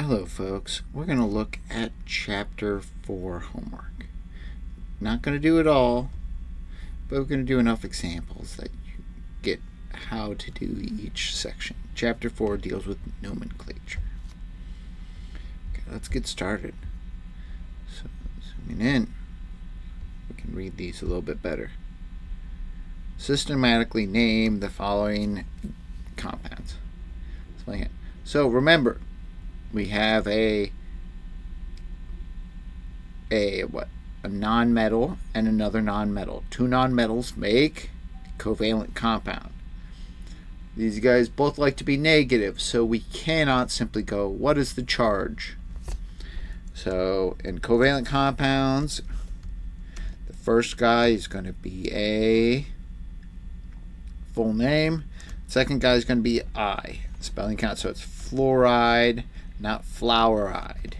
Hello folks, we're going to look at Chapter 4 homework. Not going to do it all, but we're going to do enough examples that you get how to do each section. Chapter 4 deals with nomenclature. Okay, let's get started. So, zooming in, we can read these a little bit better. Systematically name the following compounds. So remember, we have a nonmetal and another nonmetal. Two nonmetals make a covalent compound. These guys both like to be negative, so we cannot simply go, what is the charge? So in covalent compounds, the first guy is going to be a full name. Second guy is going to be I, spelling count, so it's fluoride, not fluoride.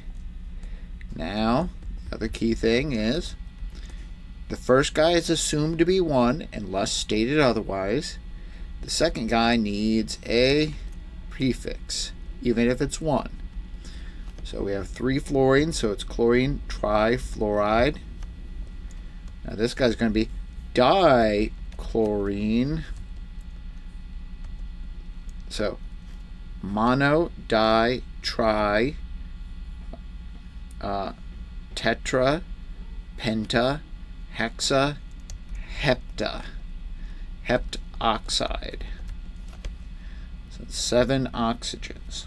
Now, the other key thing is the first guy is assumed to be 1 unless stated otherwise. The second guy needs a prefix, even if it's 1. So we have 3 fluorine, so it's chlorine trifluoride. Now this guy's going to be dichlorine. So mono, di, tri, tetra, penta, hexa, hepta, heptoxide. So 7 oxygens.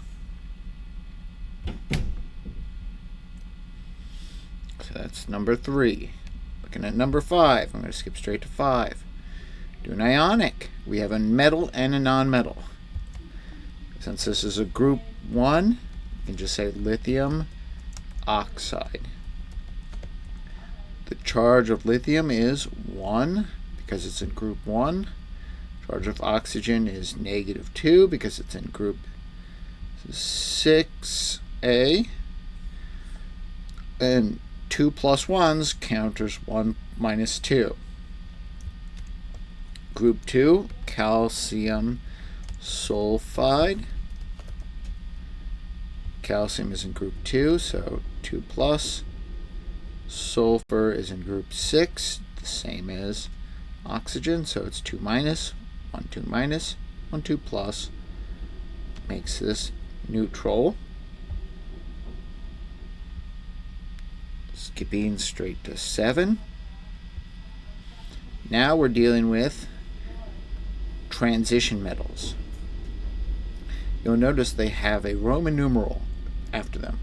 So that's number 3. Looking at number 5, I'm going to skip straight to 5. Do an ionic. We have a metal and a nonmetal. Since this is a group 1, you can just say lithium oxide. The charge of lithium is 1 because it's in group 1. Charge of oxygen is -2 because it's in group 6A. And 2 plus 1s counters 1 minus 2. Group 2, calcium sulfide. Calcium is in group 2, so 2 plus. Sulfur is in group 6, the same as oxygen, so it's 2 minus, 1 2 minus, 1 2 plus. Makes this neutral. Skipping straight to 7. Now we're dealing with transition metals. You'll notice they have a Roman numeral after them.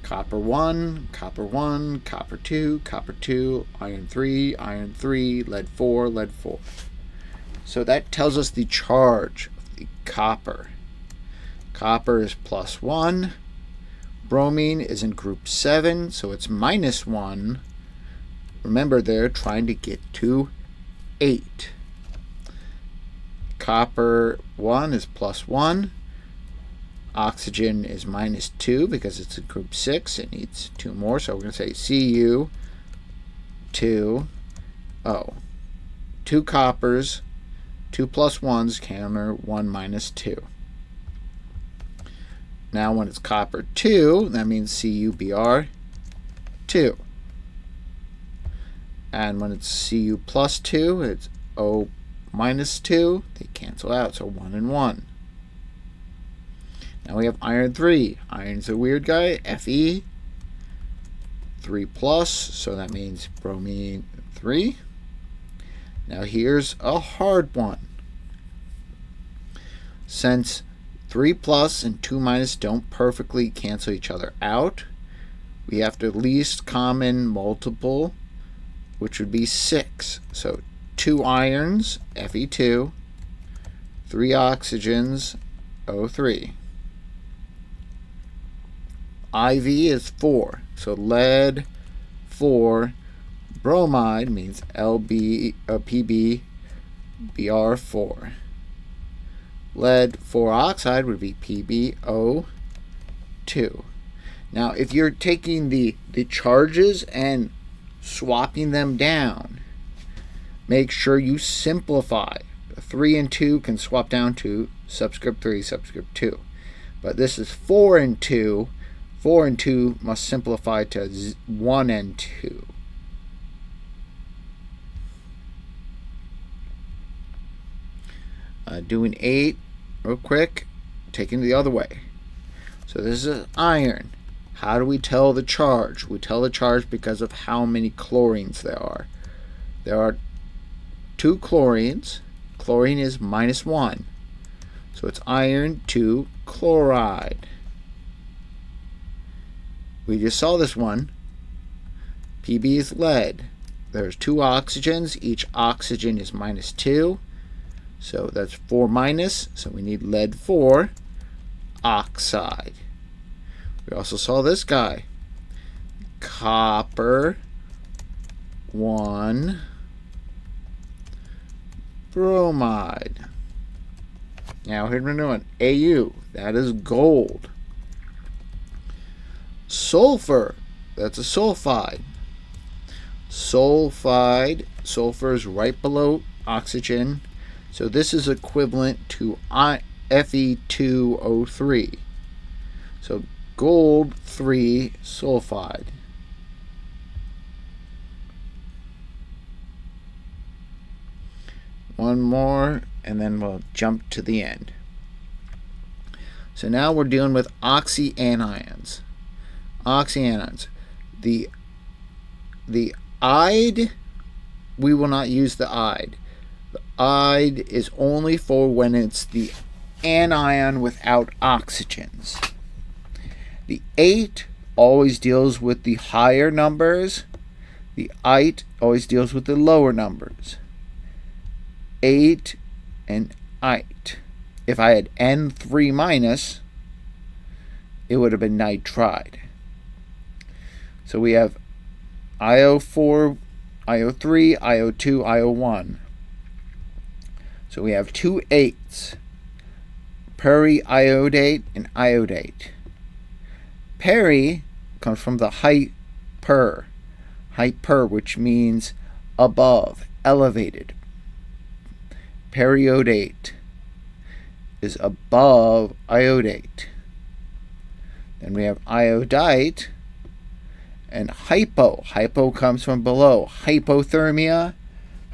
Copper 1, copper 1, copper 2, copper 2, iron 3, iron 3, lead 4, lead 4. So that tells us the charge of the copper. Copper is +1. Bromine is in group 7, so it's -1. Remember, they're trying to get to 8. Copper 1 is +1. Oxygen is -2 because it's in group 6. It needs 2 more, so we're going to say Cu2O. 2 coppers, 2 plus 1s counter 1 minus 2. Now when it's copper 2, that means CuBr2. And when it's Cu plus 2, it's O minus 2. They cancel out, so 1 and 1. Now we have iron 3. Iron's a weird guy, Fe. 3 plus, so that means bromine 3. Now here's a hard one. Since 3 plus and 2 minus don't perfectly cancel each other out, we have to least common multiple, which would be 6. So 2 irons, Fe2, 3 oxygens, O3. IV is 4, so lead 4, bromide means PbBr4. Lead 4 oxide would be PbO2. Now, if you're taking the charges and swapping them down, make sure you simplify. 3 and 2 can swap down to subscript 3, subscript 2. But this is 4 and 2, 4 and 2 must simplify to 1 and 2. Doing 8 real quick, taking it the other way. So this is iron. How do we tell the charge? We tell the charge because of how many chlorines there are. There are 2 chlorines. Chlorine is -1. So it's iron 2 chloride. We just saw this one. Pb is lead. There's 2 oxygens. Each oxygen is -2. So that's 4 minus. So we need lead 4 oxide. We also saw this guy. Copper 1 bromide. Now here's another one. Au. That is gold. Sulfur. That's a sulfide. Sulfur is right below oxygen. So this is equivalent to Fe2O3. So gold 3 sulfide. One more, and then we'll jump to the end. So now we're dealing with oxyanions. Oxyanions. The ide, we will not use the ide. The ide is only for when it's the anion without oxygens. The 8 always deals with the higher numbers. The ite always deals with the lower numbers. 8 and ite. If I had N3 minus, it would have been nitride. So we have IO4, IO3, IO2, IO1. So we have 2 8s. Periiodate and iodate. Peri comes from the hyper, which means above, elevated. Periodate is above iodate. Then we have iodite and hypo. Hypo comes from below. Hypothermia,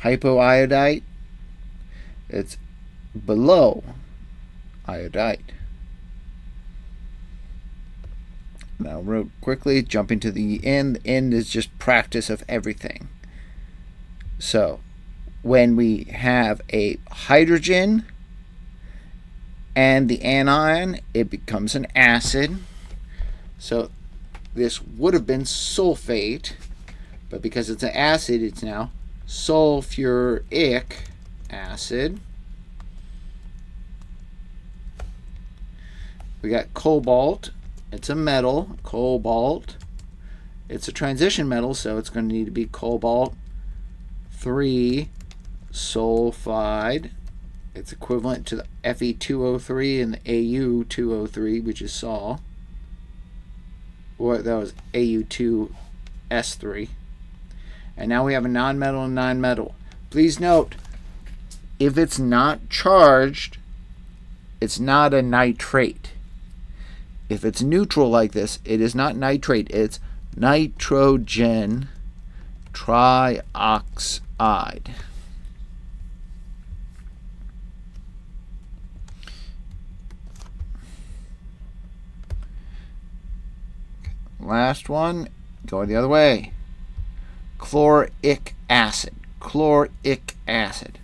hypoiodite, it's below iodite. Now real quickly, jumping to the end. The end is just practice of everything. So when we have a hydrogen and the anion, it becomes an acid. So this would have been sulfate, but because it's an acid, it's now sulfuric acid. We got cobalt. It's a metal, cobalt. It's a transition metal, so it's going to need to be cobalt 3 sulfide. It's equivalent to the Fe2O3 and the Au2O3, which is Sol. Or that was Au2S3. And now we have a nonmetal and nonmetal. Please note, if it's not charged, it's not a nitrate. If it's neutral like this, it is not nitrate, it's nitrogen trioxide. Last one, going the other way. Chloric acid. Chloric acid.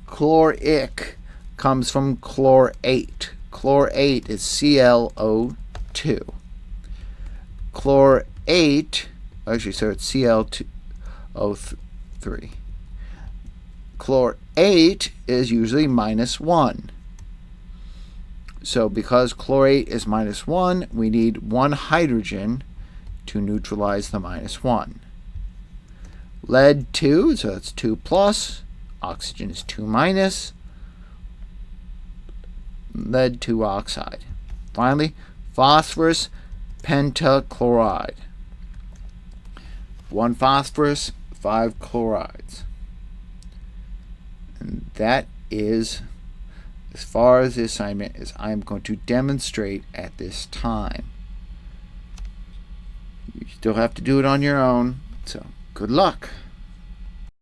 Chloric comes from chlorate. Chlorate is ClO2. Chlorate, actually, so it's Cl2O3. Chlorate is usually -1. So because chlorate is -1, we need 1 hydrogen to neutralize the -1. Lead 2, so that's 2 plus. Oxygen is 2 minus. Lead 2 oxide. Finally, phosphorus pentachloride. 1 phosphorus, 5 chlorides. And that is as far as the assignment as I'm going to demonstrate at this time. You still have to do it on your own. So good luck.